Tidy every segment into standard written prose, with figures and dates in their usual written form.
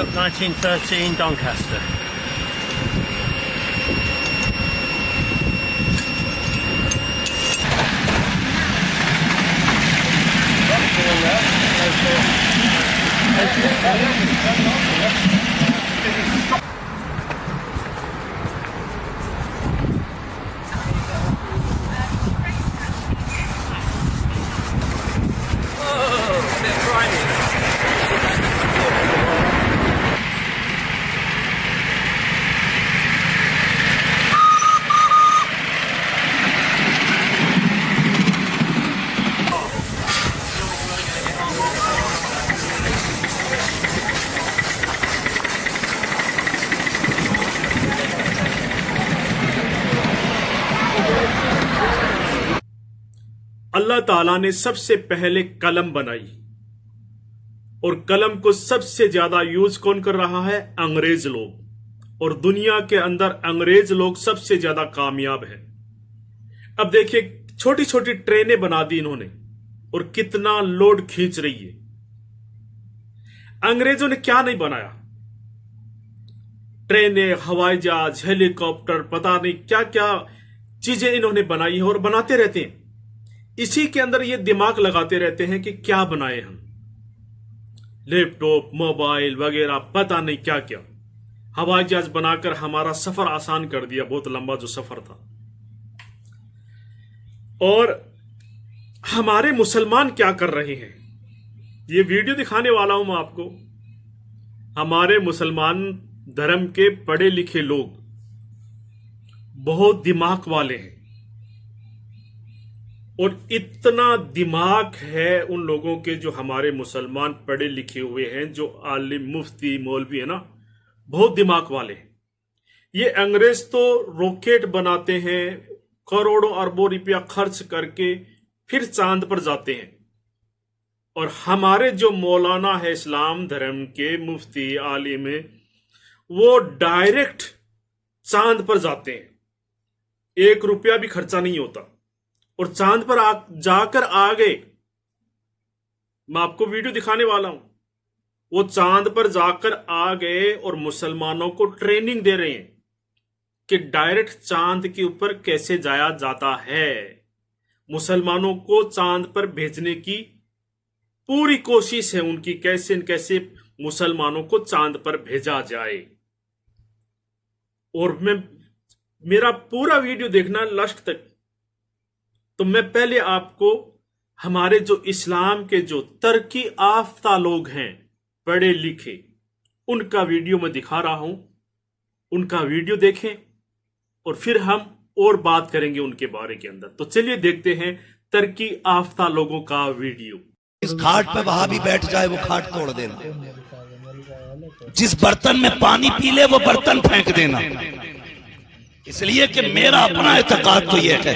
1913 Doncaster. اللہ تعالیٰ نے سب سے پہلے قلم بنائی، اور قلم کو سب سے زیادہ یوز کون کر رہا ہے؟ انگریز لوگ، اور دنیا کے اندر انگریز لوگ سب سے زیادہ کامیاب ہیں۔ اب دیکھیے چھوٹی چھوٹی ٹرینیں بنا دی انہوں نے، اور کتنا لوڈ کھینچ رہی ہے۔ انگریزوں نے کیا نہیں بنایا؟ ٹرینیں، ہوائی جہاز، ہیلی کاپٹر، پتہ نہیں کیا کیا چیزیں انہوں نے بنائی ہیں اور بناتے رہتے ہیں۔ اسی کے اندر یہ دماغ لگاتے رہتے ہیں کہ کیا بنائے ہم، لیپ ٹاپ، موبائل وغیرہ، پتہ نہیں کیا کیا۔ ہوائی جہاز بنا کر ہمارا سفر آسان کر دیا، بہت لمبا جو سفر تھا۔ اور ہمارے مسلمان کیا کر رہے ہیں، یہ ویڈیو دکھانے والا ہوں میں آپ کو۔ ہمارے مسلمان دھرم کے پڑھے لکھے لوگ بہت دماغ والے ہیں، اور اتنا دماغ ہے ان لوگوں کے جو ہمارے مسلمان پڑھے لکھے ہوئے ہیں، جو عالم، مفتی، مولوی ہے نا، بہت دماغ والے ہیں۔ یہ انگریز تو راکٹ بناتے ہیں، کروڑوں اربوں روپیہ خرچ کر کے پھر چاند پر جاتے ہیں، اور ہمارے جو مولانا ہے اسلام دھرم کے، مفتی، عالم ہیں، وہ ڈائریکٹ چاند پر جاتے ہیں، 1 روپیہ بھی خرچہ نہیں ہوتا، اور چاند پر جا کر آ گئے۔ میں آپ کو ویڈیو دکھانے والا ہوں، وہ چاند پر جا کر آ گئے اور مسلمانوں کو ٹریننگ دے رہے ہیں کہ ڈائریکٹ چاند کے اوپر کیسے جایا جاتا ہے۔ مسلمانوں کو چاند پر بھیجنے کی پوری کوشش ہے ان کی، کیسے نہ کیسے مسلمانوں کو چاند پر بھیجا جائے۔ اور میرا پورا ویڈیو دیکھنا لاسٹ تک۔ تو میں پہلے آپ کو ہمارے جو اسلام کے جو ترقی یافتہ لوگ ہیں، پڑھے لکھے، ان کا ویڈیو میں دکھا رہا ہوں، ان کا ویڈیو دیکھیں اور پھر ہم اور بات کریں گے ان کے بارے کے اندر۔ تو چلیے دیکھتے ہیں ترقی یافتہ لوگوں کا ویڈیو۔ اس کھاٹ پہ وہاں بھی بیٹھ جائے وہ کھاٹ توڑ دینا، جس برتن میں پانی پی لے وہ برتن پھینک دینا، اس لیے کہ میرا اپنا اعتقاد تو یہ ہے،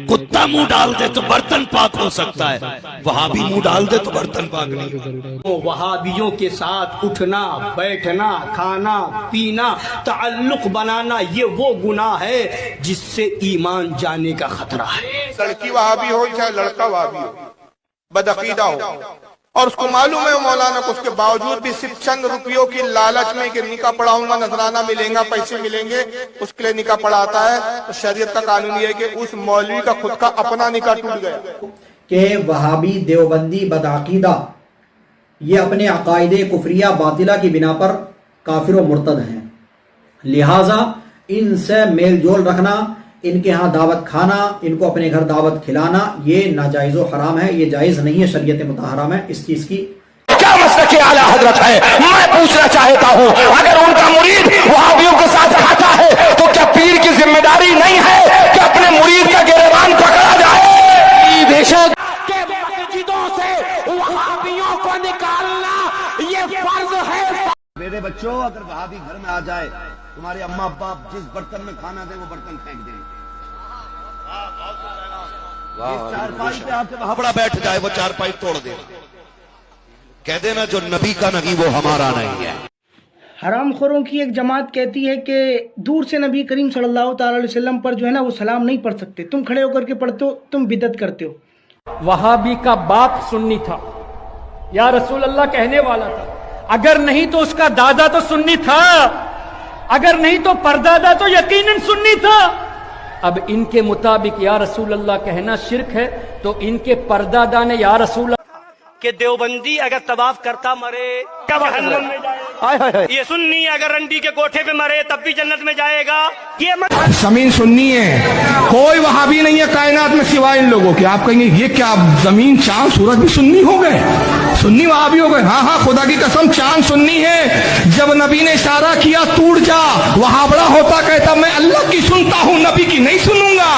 کتا منہ ڈال دے تو برتن پاک ہو سکتا ہے، وہابی منہ ڈال دے تو برتن پاک نہیں۔ وہابیوں کے ساتھ اٹھنا، بیٹھنا، کھانا، پینا، تعلق بنانا، یہ وہ گناہ ہے جس سے ایمان جانے کا خطرہ ہے۔ لڑکی وہابی ہو چاہے لڑکا وہابی ہو، بدعقیدہ ہو، اور اس کو معلوم ہے مولانا کو اس کے باوجود بھی صرف چند روپیوں کی لالچ میں کہ نکاح پڑھاؤں گا، نذرانہ ملیں گا، پیسے ملیں گے، اس کے لیے نکاح پڑھاتا ہے، تو شریعت کا قانون یہ ہے کہ اس مولوی کا خود کا اپنا نکاح ٹوٹ گیا۔ کہ وہابی، دیوبندی، بدعقیدہ یہ اپنے عقائد کفریہ باطلہ کی بنا پر کافر و مرتد ہیں، لہٰذا ان سے میل جول رکھنا، ان کے ہاں دعوت کھانا، ان کو اپنے گھر دعوت کھلانا، یہ ناجائز و حرام ہے، یہ جائز نہیں ہے شریعت مطہرہ میں۔ اس چیز کی کیا مسلک اعلی حضرت ہے؟ میں پوچھنا چاہتا ہوں، اگر ان کا مرید وہابیوں کے ساتھ کھاتا ہے تو کیا پیر کی ذمہ داری نہیں ہے کہ اپنے مرید کا گریبان پکڑا جائے؟ بے شک کہ مسجدوں سے وہابیوں کو نکالنا یہ فرض ہے۔ میرے بچوں، اگر وہابی گھر میں آ جائے، تمہارے اماں ابا جس برتن میں کھانا دے وہ برتن پھینک دیں، جس چارپائی پہ آپ کے وہاں بڑا بیٹھ جائے وہ چارپائی توڑ دے، کہہ دینا جو نبی کا نہیں وہ ہمارا نہیں ہے۔ حرام خوروں کی ایک جماعت کہتی ہے کہ دور سے نبی کریم صلی اللہ تعالی علیہ وسلم پر جو ہے نا وہ سلام نہیں پڑھ سکتے، تم کھڑے ہو کر کے پڑھتے ہو، تم بدعت کرتے ہو۔ وہابی کا باپ سنی تھا، یا رسول اللہ کہنے والا تھا، اگر نہیں تو اس کا دادا تو سنی تھا، اگر نہیں تو پردادا تو یقیناً سنی تھا۔ اب ان کے مطابق یا رسول اللہ کہنا شرک ہے، تو ان کے پردادا نے یا رسول اللہ کہ دیوبندی اگر طواف کرتا مرے جہنم میں جائے گا، یہ سنی اگر رنڈی کے کوٹھے پہ مرے تب بھی جنت میں جائے گا۔ یہ زمین سننی ہے، کوئی وہابی نہیں ہے کائنات میں سوائے ان لوگوں کے۔ آپ کہیں گے یہ کیا زمین چاند سورج بھی سنی ہو گئے، سنی وہابی ہو گئے؟ ہاں ہاں، خدا کی قسم چاند سنی ہے۔ جب نبی نے اشارہ کیا ٹوٹ جا، وہابڑا ہوتا کہتا میں اللہ کی سنتا ہوں، نبی کی نہیں سنوں گا۔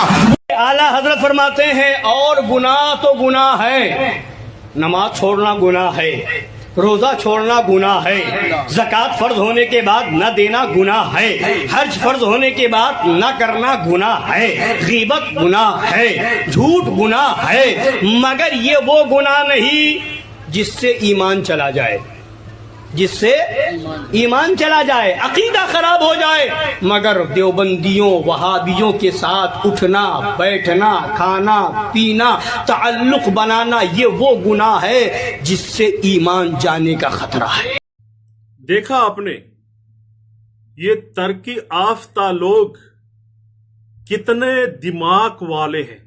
اعلیٰ حضرت فرماتے ہیں اور گناہ تو گناہ ہے، نماز چھوڑنا گناہ ہے، روزہ چھوڑنا گناہ ہے، زکوٰۃ فرض ہونے کے بعد نہ دینا گناہ ہے، حج فرض ہونے کے بعد نہ کرنا گناہ ہے، غیبت گناہ ہے، جھوٹ گناہ ہے، مگر یہ وہ گناہ نہیں جس سے ایمان چلا جائے، جس سے ایمان چلا جائے، عقیدہ خراب ہو جائے۔ مگر دیوبندیوں وہابیوں کے ساتھ اٹھنا بیٹھنا کھانا پینا تعلق بنانا یہ وہ گناہ ہے جس سے ایمان جانے کا خطرہ ہے۔ دیکھا آپ نے یہ ترقی یافتہ لوگ کتنے دماغ والے ہیں،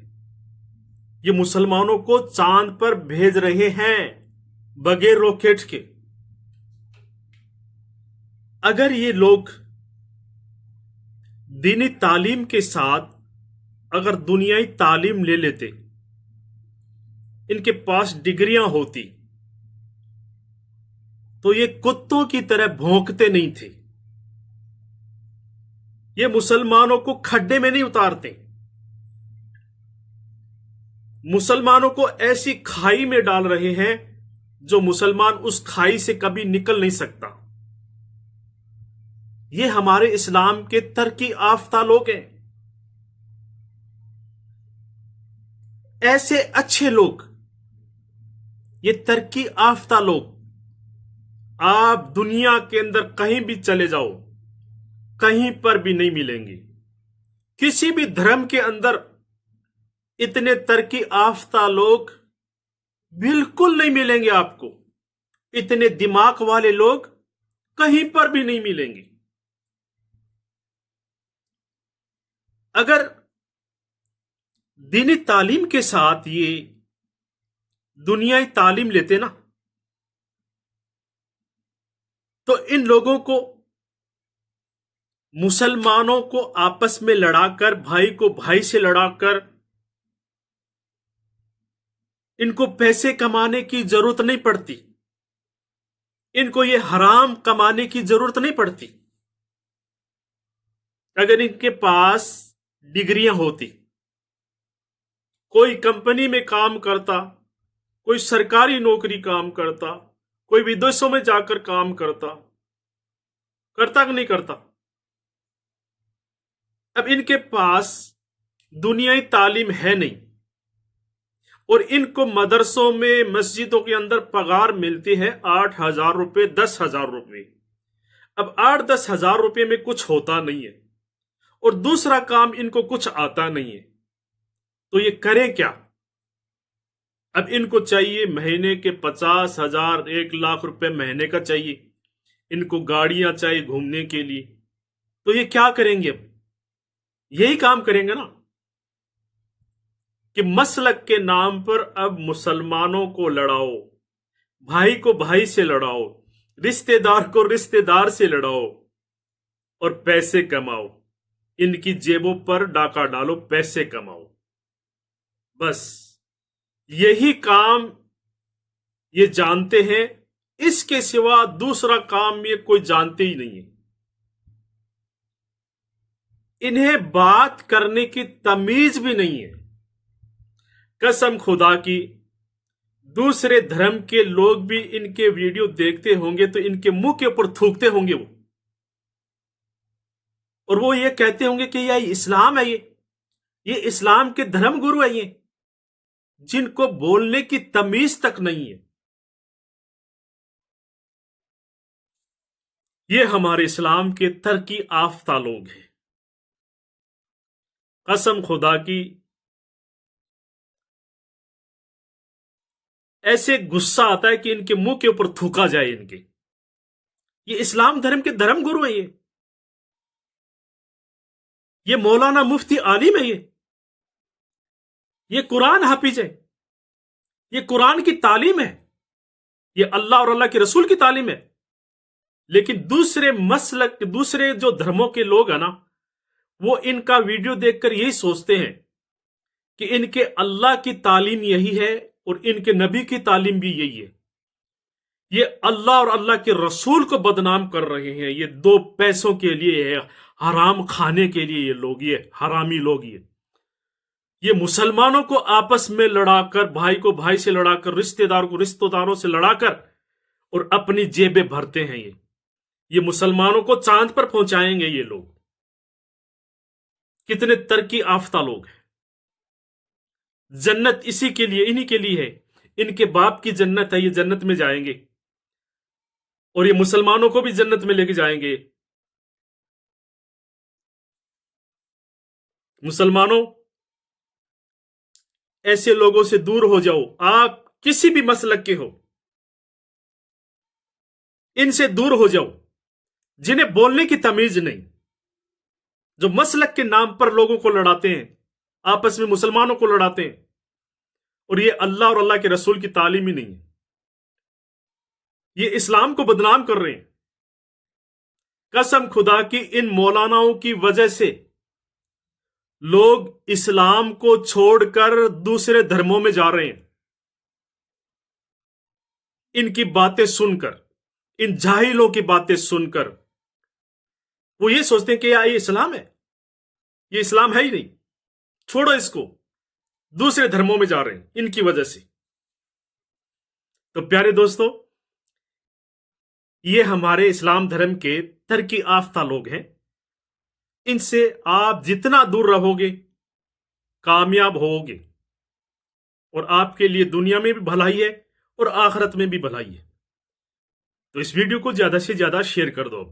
یہ مسلمانوں کو چاند پر بھیج رہے ہیں بغیر راکٹ کے۔ اگر یہ لوگ دینی تعلیم کے ساتھ اگر دنیائی تعلیم لے لیتے، ان کے پاس ڈگریاں ہوتی، تو یہ کتوں کی طرح بھونکتے نہیں تھے، یہ مسلمانوں کو کھڈے میں نہیں اتارتے، مسلمانوں کو ایسی کھائی میں ڈال رہے ہیں جو مسلمان اس کھائی سے کبھی نکل نہیں سکتا۔ یہ ہمارے اسلام کے ترقی یافتہ لوگ ہیں۔ ایسے اچھے لوگ، یہ ترقی یافتہ لوگ آپ دنیا کے اندر کہیں بھی چلے جاؤ، کہیں پر بھی نہیں ملیں گے۔ کسی بھی دھرم کے اندر اتنے ترقی یافتہ لوگ بالکل نہیں ملیں گے آپ کو، اتنے دماغ والے لوگ کہیں پر بھی نہیں ملیں گے۔ اگر دینی تعلیم کے ساتھ یہ دنیائی تعلیم لیتے نا، تو ان لوگوں کو مسلمانوں کو آپس میں لڑا کر، بھائی کو بھائی سے لڑا کر، ان کو پیسے کمانے کی ضرورت نہیں پڑتی، ان کو یہ حرام کمانے کی ضرورت نہیں پڑتی۔ اگر ان کے پاس ڈگریاں ہوتی، کوئی کمپنی میں کام کرتا، کوئی سرکاری نوکری کام کرتا، کوئی ودیشوں میں جا کر کام کرتا کہ نہیں کرتا؟ اب ان کے پاس دنیائی تعلیم ہے نہیں، اور ان کو مدرسوں میں مسجدوں کے اندر پگار ملتی ہے 8,000 روپے 10,000 روپے۔ اب 8-10 ہزار روپے میں کچھ ہوتا نہیں ہے، اور دوسرا کام ان کو کچھ آتا نہیں ہے، تو یہ کریں کیا؟ اب ان کو چاہیے مہینے کے 50,000 1,00,000 روپے مہینے کا چاہیے، ان کو گاڑیاں چاہیے گھومنے کے لیے، تو یہ کیا کریں گے؟ اب یہی کام کریں گے نا کہ مسلک کے نام پر اب مسلمانوں کو لڑاؤ، بھائی کو بھائی سے لڑاؤ، رشتہ دار کو رشتہ دار سے لڑاؤ، اور پیسے کماؤ، ان کی جیبوں پر ڈاکہ ڈالو، پیسے کماؤ، بس یہی کام یہ جانتے ہیں، اس کے سوا دوسرا کام یہ کوئی جانتے ہی نہیں ہے۔ انہیں بات کرنے کی تمیز بھی نہیں ہے۔ قسم خدا کی، دوسرے دھرم کے لوگ بھی ان کے ویڈیو دیکھتے ہوں گے تو ان کے منہ کے اوپر تھوکتے ہوں گے وہ، اور وہ یہ کہتے ہوں گے کہ یہ اسلام ہے، یہ اسلام کے دھرم گرو ہیں، یہ جن کو بولنے کی تمیز تک نہیں ہے۔ یہ ہمارے اسلام کے ترقی یافتہ لوگ ہیں۔ قسم خدا کی، ایسے غصہ آتا ہے کہ ان کے منہ کے اوپر تھوکا جائے ان کے۔ یہ اسلام دھرم کے دھرم گرو ہیں، یہ مولانا مفتی عالم ہے، یہ قرآن حافظ ہے، یہ قرآن کی تعلیم ہے، یہ اللہ اور اللہ کے رسول کی تعلیم ہے. لیکن دوسرے مسلک، دوسرے جو دھرموں کے لوگ ہیں نا، وہ ان کا ویڈیو دیکھ کر یہی سوچتے ہیں کہ ان کے اللہ کی تعلیم یہی ہے اور ان کے نبی کی تعلیم بھی یہی ہے. یہ اللہ اور اللہ کے رسول کو بدنام کر رہے ہیں. یہ دو پیسوں کے لیے ہے، حرام کھانے کے لیے یہ لوگ، یہ حرامی لوگ، یہ مسلمانوں کو آپس میں لڑا کر، بھائی کو بھائی سے لڑا کر، رشتہ دار کو رشتہ داروں سے لڑا کر اور اپنی جیبیں بھرتے ہیں. یہ مسلمانوں کو چاند پر پہنچائیں گے. یہ لوگ کتنے ترقی یافتہ لوگ ہیں. جنت اسی کے لیے، انہی کے لیے ہے. ان کے باپ کی جنت ہے، یہ جنت میں جائیں گے اور یہ مسلمانوں کو بھی جنت میں لے کے جائیں گے. مسلمانوں، ایسے لوگوں سے دور ہو جاؤ. آپ کسی بھی مسلک کے ہو، ان سے دور ہو جاؤ، جنہیں بولنے کی تمیز نہیں، جو مسلک کے نام پر لوگوں کو لڑاتے ہیں، آپس میں مسلمانوں کو لڑاتے ہیں، اور یہ اللہ اور اللہ کے رسول کی تعلیم ہی نہیں ہے. یہ اسلام کو بدنام کر رہے ہیں. قسم خدا کی ان مولاناؤں کی وجہ سے لوگ اسلام کو چھوڑ کر دوسرے دھرموں میں جا رہے ہیں. ان کی باتیں سن کر، ان جاہلوں کی باتیں سن کر وہ یہ سوچتے ہیں کہ یہ اسلام ہے. یہ اسلام ہے ہی نہیں، چھوڑو اس کو. دوسرے دھرموں میں جا رہے ہیں ان کی وجہ سے. تو پیارے دوستو، یہ ہمارے اسلام دھرم کے ترقی یافتہ لوگ ہیں. ان سے آپ جتنا دور رہو گے کامیاب ہوو گے، اور آپ کے لیے دنیا میں بھی بھلائی ہے اور آخرت میں بھی بھلائی ہے. تو اس ویڈیو کو زیادہ سے زیادہ شیئر کر دو.